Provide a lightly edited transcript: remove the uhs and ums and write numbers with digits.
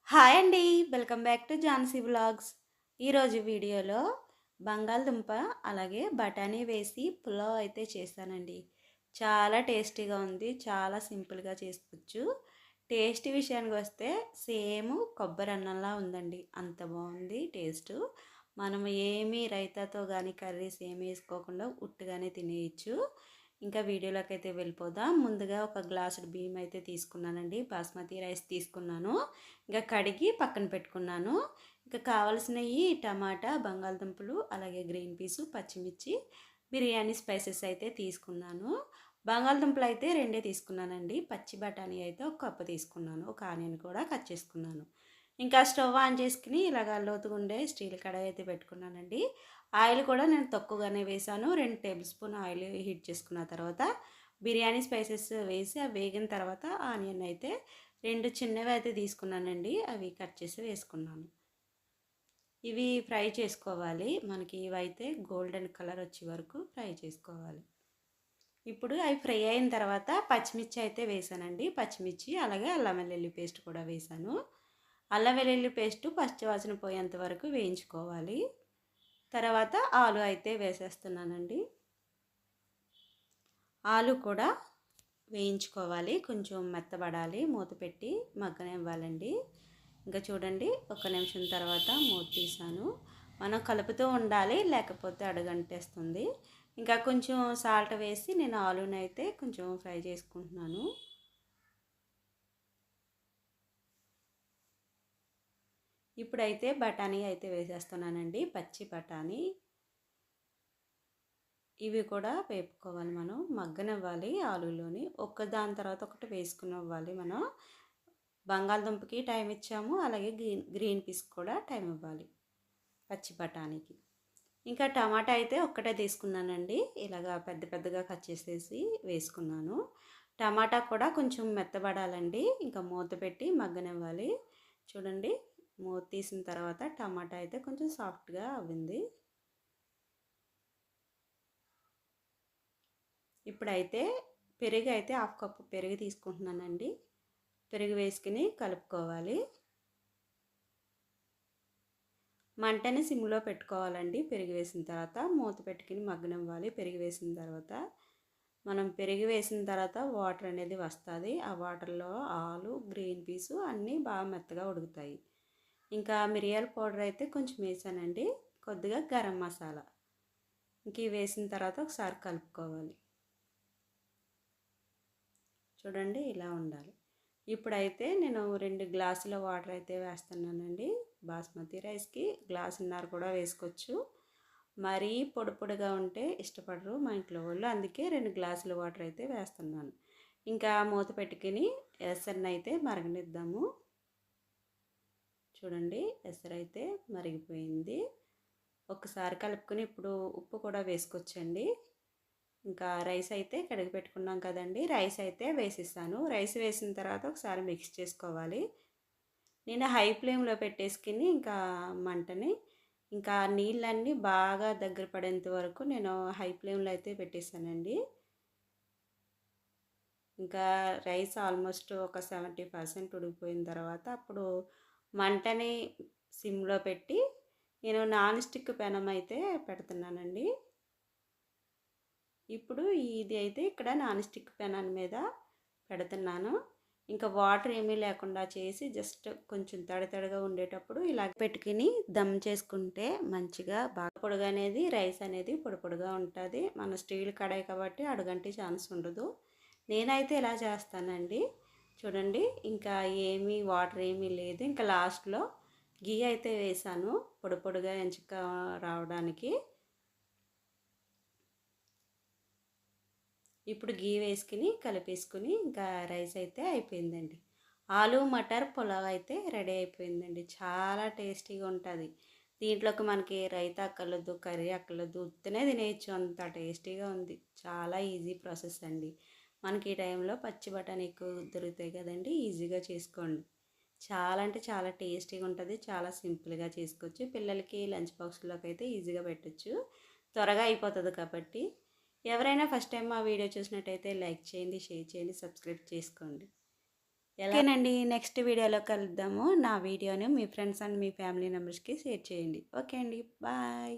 Hi అండి. Welcome back to Jhansi vlogs. ఈరోజు వీడియోలో బంగాళదుంప అలాగే బఠానీ వేసి పులావ్ అయితే చేశానండి. చాలా టేస్టీగా ఉంది. చాలా సింపుల్‌గా చేసుకోవచ్చు. టేస్ట్ విషయానికి వస్తే సేమ్ కొబ్బరి అన్నంలా ఉందండి. అంత బాగుంది టేస్టు. మనం ఏమీ రైతాతో గానీ కర్రీస్ ఏమి వేసుకోకుండా ఉట్టుగానే తినేయచ్చు. ఇంకా వీడియోలోకి అయితే వెళ్ళిపోదాం. ముందుగా ఒక గ్లాసుడు బియ్యం అయితే తీసుకున్నానండి. బాస్మతి రైస్ తీసుకున్నాను. ఇంకా కడిగి పక్కన పెట్టుకున్నాను. ఇంకా కావాల్సినవి టమాటా, బంగాళదుంపలు, అలాగే గ్రీన్ పీసు, పచ్చిమిర్చి, బిర్యానీ స్పైసెస్ అయితే తీసుకున్నాను. బంగాళదుంపలు అయితే రెండే తీసుకున్నానండి. పచ్చి బఠానీ అయితే ఒక కప్పు తీసుకున్నాను. ఒక ఆనియన్ కూడా కట్ చేసుకున్నాను. ఇంకా స్టవ్ ఆన్ చేసుకుని ఇలాగ లోతుగుండే స్టీల్ కడాయి అయితే పెట్టుకున్నానండి. ఆయిల్ కూడా నేను తక్కువగానే వేసాను. 2 టేబుల్ స్పూన్ ఆయిల్ హీట్ చేసుకున్న తర్వాత బిర్యానీ స్పైసెస్ వేసి అవి వేగిన తర్వాత ఆనియన్ అయితే 2 చిన్నవి అయితే తీసుకున్నానండి. అవి కట్ చేసి వేసుకున్నాను. ఇవి ఫ్రై చేసుకోవాలి. మనకి ఇవైతే గోల్డెన్ కలర్ వచ్చే వరకు ఫ్రై చేసుకోవాలి. ఇప్పుడు అవి ఫ్రై అయిన తర్వాత పచ్చిమిర్చి అయితే వేసానండి. పచ్చిమిర్చి అలాగే అల్లం వెల్లుల్లి పేస్ట్ కూడా వేసాను. అల్లం వెల్లుల్లి పేస్ట్ పచ్చివాసన పోయేంత వరకు వేయించుకోవాలి. తర్వాత ఆలు అయితే వేసేస్తున్నానండి. ఆలు కూడా వేయించుకోవాలి. కొంచెం మెత్తబడాలి. మూత పెట్టి మగ్గనివ్వాలండి. ఇంకా చూడండి, ఒక నిమిషం తర్వాత మూత తీసాను. మనం కలుపుతూ ఉండాలి, లేకపోతే అడుగంటేస్తుంది. ఇంకా కొంచెం సాల్ట్ వేసి నేను ఆలునైతే కొంచెం ఫ్రై చేసుకుంటున్నాను. ఇప్పుడైతే బఠానీ అయితే వేసేస్తున్నానండి. పచ్చి బఠానీ ఇవి కూడా వేపుకోవాలి. మనం మగ్గనివ్వాలి. ఆలులోని దాని తర్వాత ఒకటి వేసుకునివ్వాలి. మనం బంగాళదుంపకి టైం ఇచ్చాము, అలాగే గ్రీన్ పీస్ కూడా టైం ఇవ్వాలి పచ్చి బఠానీకి. ఇంకా టమాటా అయితే ఒక్కటే తీసుకున్నానండి. ఇలాగా పెద్ద పెద్దగా కట్ చేసేసి వేసుకున్నాను. టమాటా కూడా కొంచెం మెత్తబడాలండి. ఇంకా మూత పెట్టి మగ్గనివ్వాలి. చూడండి, మూత తీసిన తర్వాత టమాటా అయితే కొంచెం సాఫ్ట్గా అవ్వింది. ఇప్పుడైతే పెరుగు అయితే హాఫ్ కప్పు పెరుగు తీసుకుంటున్నానండి. పెరుగు వేసుకుని కలుపుకోవాలి. మంటని సిమ్లో పెట్టుకోవాలండి. పెరుగు వేసిన తర్వాత మూత పెట్టుకుని మగ్గనివ్వాలి. పెరుగు వేసిన తర్వాత మనం పెరుగు వేసిన తర్వాత వాటర్ అనేది వస్తుంది. ఆ వాటర్లో ఆలు, గ్రీన్ పీసు అన్నీ బాగా మెత్తగా ఉడుకుతాయి. ఇంకా మిరియాల పౌడర్ అయితే కొంచెం వేసానండి. కొద్దిగా గరం మసాలా ఇంక ఇవి వేసిన తర్వాత ఒకసారి కలుపుకోవాలి. చూడండి, ఇలా ఉండాలి. ఇప్పుడైతే నేను 2 గ్లాసుల వాటర్ అయితే వేస్తున్నానండి. బాస్మతి రైస్కి గ్లాసున్నర కూడా వేసుకోవచ్చు. మరీ పొడి పొడిగా ఉంటే ఇష్టపడరు మా ఇంట్లో వాళ్ళు. అందుకే 2 గ్లాసుల వాటర్ అయితే వేస్తున్నాను. ఇంకా మూత పెట్టుకుని ఎసరిని అయితే మరగనిద్దాము. చూడండి, ఎసరైతే మరిగిపోయింది. ఒకసారి కలుపుకొని ఇప్పుడు ఉప్పు కూడా వేసుకోవచ్చండి. ఇంకా రైస్ అయితే కడిగి పెట్టుకున్నాం కదండి, రైస్ అయితే వేసేసాను. రైస్ వేసిన తర్వాత ఒకసారి మిక్స్ చేసుకోవాలి. నేను హై ఫ్లేమ్లో పెట్టేసుకుని ఇంకా మంటని ఇంకా నీళ్ళన్నీ బాగా దగ్గర పడేంత వరకు నేను హై ఫ్లేమ్లో అయితే పెట్టేశానండి. ఇంకా రైస్ ఆల్మోస్ట్ ఒక 70% ఉడికిపోయిన తర్వాత అప్పుడు మంటని సిమ్లో పెట్టి నేను నాన్ స్టిక్ పెనం అయితే పెడుతున్నానండి. ఇప్పుడు ఇది అయితే ఇక్కడ నాన్ స్టిక్ పెనం మీద పెడుతున్నాను. ఇంకా వాటర్ ఏమీ లేకుండా చేసి జస్ట్ కొంచెం తడితడిగా ఉండేటప్పుడు ఇలా పెట్టుకుని దమ్ చేసుకుంటే మంచిగా బాగా పొడిగా అనేది రైస్ అనేది పొడి పొడిగా ఉంటుంది. మన స్టీల్ కడాయి కాబట్టి అడుగంటే ఛాన్స్ ఉండదు. నేనైతే ఇలా చేస్తానండి. చూడండి, ఇంకా వాటర్ ఏమీ లేదు. ఇంకా లాస్ట్లో గీ అయితే వేసాను పొడి పొడిగా ఎంచుక రావడానికి. ఇప్పుడు గీ వేసుకుని కలిపేసుకుని ఇంకా రైస్ అయితే అయిపోయిందండి. ఆలు మటర్ పులావ్ అయితే రెడీ అయిపోయిందండి. చాలా టేస్టీగా ఉంటుంది. దీంట్లోకి మనకి రైతా అక్కర్లేదు, కర్రీ అక్కర్లేదు, ఉత్తనే తినేయచ్చు, అంత టేస్టీగా ఉంది. చాలా ఈజీ ప్రాసెస్ అండి. మనకి ఈ టైంలో పచ్చి బఠానీ ఎక్కువ దొరుకుతాయి కదండి, ఈజీగా చేసుకోండి. చాలా అంటే చాలా టేస్టీగా ఉంటుంది. చాలా సింపుల్గా చేసుకోవచ్చు. పిల్లలకి లంచ్ బాక్స్లోకి అయితే ఈజీగా పెట్టచ్చు. త్వరగా అయిపోతుంది కాబట్టి ఎవరైనా ఫస్ట్ టైం మా వీడియో చూసినట్టయితే లైక్ చేయండి, షేర్ చేయండి, సబ్స్క్రైబ్ చేసుకోండి. ఓకేనండి. నెక్స్ట్ వీడియోలో కలుద్దాము. నా వీడియోని మీ ఫ్రెండ్స్ అండ్ మీ ఫ్యామిలీ మెంబర్స్‌కి షేర్ చేయండి. ఓకే అండి. బాయ్.